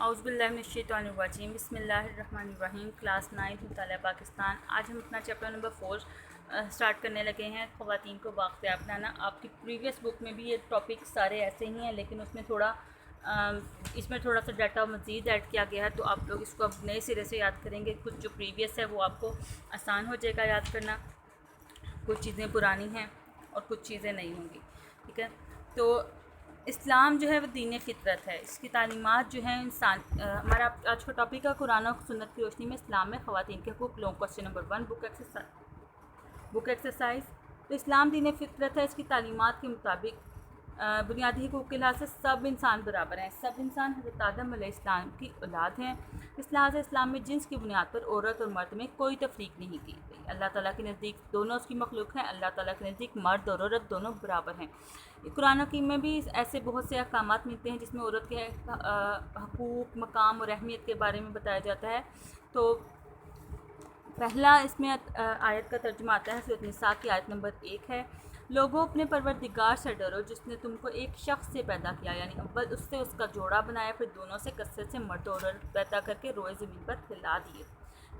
اعوذ باللہ من الشیطان الرجیم بسم اللہ الرحمن الرحیم کلاس 9 مطالعہ پاکستان۔ آج ہم اپنا چیپٹر نمبر 4 سٹارٹ کرنے لگے ہیں، خواتین کو بااختیار بنانا۔ آپ کی پریویس بک میں بھی یہ ٹاپک سارے ایسے ہی ہیں، لیکن اس میں تھوڑا سا ڈیٹا مزید ایڈ کیا گیا ہے، تو آپ لوگ اس کو اب نئے سرے سے یاد کریں گے۔ کچھ جو پریویس ہے وہ آپ کو آسان ہو جائے گا یاد کرنا، کچھ چیزیں پرانی ہیں اور کچھ چیزیں نہیں ہوں گی، ٹھیک ہے۔ تو اسلام جو ہے وہ دین فطرت ہے، اس کی تعلیمات جو ہیں ہمارا آج کا ٹاپک ہے قرآن و سنت کی روشنی میں اسلام میں خواتین کے حقوق۔ لونگ کوسچن نمبر 1 بک ایکسرسائز۔ تو اسلام دین فطرت ہے، اس کی تعلیمات کے مطابق بنیادی حقوق کے لحاظ سے سب انسان برابر ہیں۔ سب انسان حضرت آدم علیہ السلام کی اولاد ہیں۔ اس لحاظ سے اسلام میں جنس کی بنیاد پر عورت اور مرد میں کوئی تفریق نہیں کی گئی۔ اللہ تعالیٰ کے نزدیک دونوں اس کی مخلوق ہیں، اللہ تعالیٰ کے نزدیک مرد اور عورت دونوں برابر ہیں۔ قرآن حکیم میں بھی ایسے بہت سے احکامات ملتے ہیں جس میں عورت کے حقوق، مقام اور اہمیت کے بارے میں بتایا جاتا ہے۔ تو پہلا اس میں آیت کا ترجمہ آتا ہے، سورۃ النساء کی آیت نمبر 1 ہے۔ لوگوں اپنے پروردگار سے ڈرو جس نے تم کو ایک شخص سے پیدا کیا، یعنی اول اس سے اس کا جوڑا بنایا، پھر دونوں سے کثرت سے مرد اور عورت پیدا کر کے روئے زمین پر پھیلا دیے،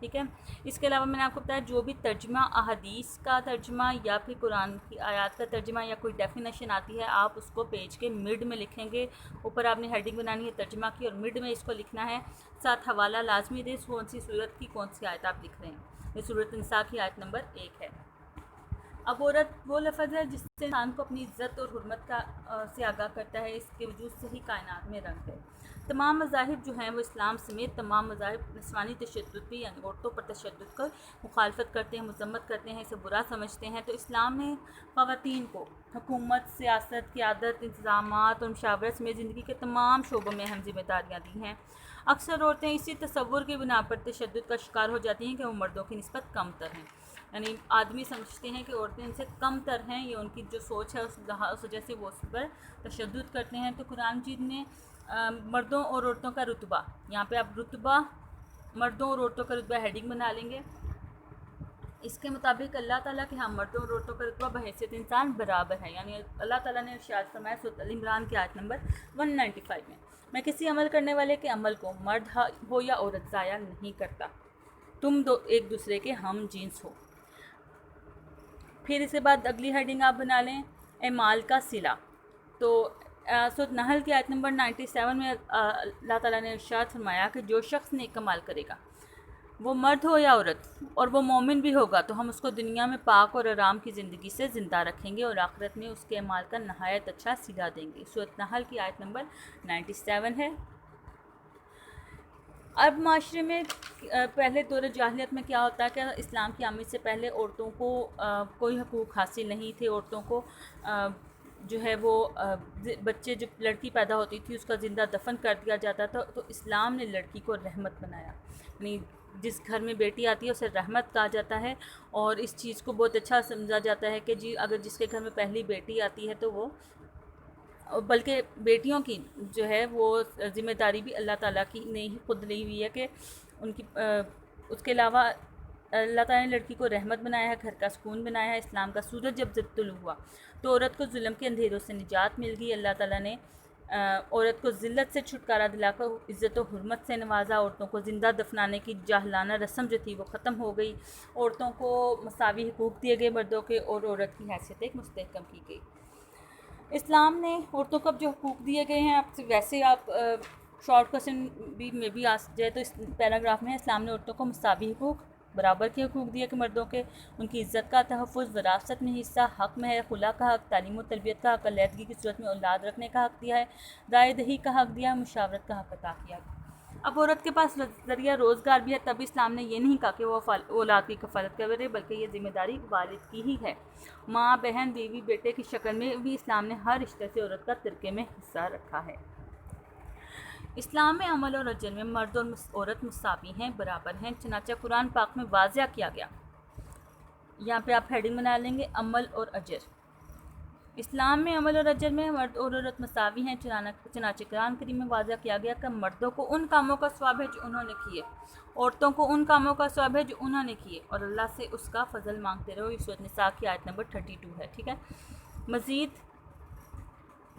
ٹھیک ہے۔ اس کے علاوہ میں نے آپ کو بتایا جو بھی ترجمہ احادیث کا ترجمہ یا پھر قرآن کی آیات کا ترجمہ یا کوئی ڈیفینیشن آتی ہے، آپ اس کو پیج کے مڈ میں لکھیں گے۔ اوپر آپ نے ہیڈنگ بنانی ہے ترجمہ کی اور مڈ میں اس کو لکھنا ہے، ساتھ حوالہ لازمی دے کون سی صورت کی کون سی آیت آپ لکھ رہے ہیں۔ یہ سورۃ النساء کی آیت نمبر 1 ہے۔ اب عورت وہ لفظ ہے جس سے انسان کو اپنی عزت اور حرمت سے آگاہ کرتا ہے، اس کے وجود سے ہی کائنات میں رنگ ہے۔ تمام مذاہب جو ہیں وہ اسلام سمیت تمام مذاہب نسوانی تشدد بھی، یعنی عورتوں پر تشدد کو مخالفت کرتے ہیں، مذمت کرتے ہیں، اسے برا سمجھتے ہیں۔ تو اسلام نے خواتین کو حکومت، سیاست، قیادت، انتظامات اور مشاورت میں زندگی کے تمام شعبوں میں اہم ذمہ داریاں دی ہیں۔ اکثر عورتیں اسی تصور کی بنا پر تشدد کا شکار ہو جاتی ہیں کہ وہ مردوں کی نسبت کم تر ہیں، یعنی آدمی سمجھتے ہیں کہ عورتیں ان سے کم تر ہیں، یہ ان کی جو سوچ ہے اس وجہ سے وہ اس پر تشدد کرتے ہیں۔ تو قرآن مجید نے مردوں اور عورتوں کا رتبہ، یہاں پہ آپ رتبہ مردوں اور عورتوں کا رتبہ ہیڈنگ بنا لیں گے۔ اس کے مطابق اللہ تعالیٰ کے ہاں مردوں اور عورتوں کا رتبہ بحیثیت انسان برابر ہے، یعنی اللہ تعالیٰ نے ارشاد فرمایا سورۃ ال عمران کی آیت نمبر 195 میں کسی عمل کرنے والے کے عمل کو مرد ہو یا عورت ضائع نہیں کرتا، تم دو ایک دوسرے کے ہم جنس ہو۔ پھر اس کے بعد اگلی ہیڈنگ آپ بنا لیں اعمال کا صلہ۔ تو سورۃ نحل کی آیت نمبر 97 میں اللہ تعالیٰ نے ارشاد فرمایا کہ جو شخص نیک عمل کرے گا، وہ مرد ہو یا عورت، اور وہ مومن بھی ہوگا، تو ہم اس کو دنیا میں پاک اور آرام کی زندگی سے زندہ رکھیں گے اور آخرت میں اس کے اعمال کا نہایت اچھا صلہ دیں گے۔ سورۃ نحل کی آیت نمبر 97 ہے۔ اب معاشرے میں پہلے دور جاہلیت میں کیا ہوتا ہے کہ اسلام کی آمد سے پہلے عورتوں کو کوئی حقوق حاصل نہیں تھے، عورتوں کو جو ہے وہ بچے جب لڑکی پیدا ہوتی تھی اس کا زندہ دفن کر دیا جاتا تھا۔ تو اسلام نے لڑکی کو رحمت بنایا، یعنی جس گھر میں بیٹی آتی ہے اسے رحمت کہا جاتا ہے، اور اس چیز کو بہت اچھا سمجھا جاتا ہے کہ جی اگر جس کے گھر میں پہلی بیٹی آتی ہے تو وہ، بلکہ بیٹیوں کی جو ہے وہ ذمہ داری بھی اللہ تعالیٰ کی نے ہی خود لی ہوئی ہے کہ ان کی اس کے علاوہ اللہ تعالیٰ نے لڑکی کو رحمت بنایا ہے، گھر کا سکون بنایا ہے۔ اسلام کا سورج جب طلوع ہوا تو عورت کو ظلم کے اندھیروں سے نجات مل گئی۔ اللہ تعالیٰ نے عورت کو ذلت سے چھٹکارا دلا کر عزت و حرمت سے نوازا، عورتوں کو زندہ دفنانے کی جاہلانہ رسم جو تھی وہ ختم ہو گئی، عورتوں کو مساوی حقوق دیے گئے مردوں کے، اور عورت کی حیثیت ایک مستحکم کی گئی۔ اسلام نے عورتوں کو اب جو حقوق دیے گئے ہیں، آپ ویسے آپ شارٹ کوسچن بھی میں بھی آ جائے تو اس پیراگراف میں اسلام نے عورتوں کو مساوی حقوق، برابر کے حقوق دیے کہ مردوں کے، ان کی عزت کا تحفظ، وراثت میں حصہ، حق میں ہے، خلا کا حق، تعلیم و تربیت کا حق، علیحدگی کی صورت میں اولاد رکھنے کا حق دیا ہے، رائے دہی کا حق دیا، مشاورت کا حق عطا کیا۔ اب عورت کے پاس ذریعہ روزگار بھی ہے، تب اسلام نے یہ نہیں کہا کہ وہ اولاد کی کفالت کرے، بلکہ یہ ذمہ داری والد کی ہی ہے۔ ماں، بہن، بیوی، بیٹے کی شکل میں بھی اسلام نے ہر رشتے سے عورت کا ترکے میں حصہ رکھا ہے۔ اسلام میں عمل اور اجر میں مرد اور عورت مساوی ہیں، برابر ہیں، چنانچہ قرآن پاک میں واضح کیا گیا۔ یہاں پہ آپ ہیڈنگ بنا لیں گے عمل اور اجر۔ اسلام میں عمل اور اجر میں مرد اور عورت مساوی ہیں، چنانچہ قرآن کریم میں واضح کیا گیا کہ مردوں کو ان کاموں کا ثواب ہے جو انہوں نے کیے، عورتوں کو ان کاموں کا ثواب ہے جو انہوں نے کیے، اور اللہ سے اس کا فضل مانگتے رہو۔ یہ سورۃ نساء کی آیت نمبر 32 ہے، ٹھیک ہے۔ مزید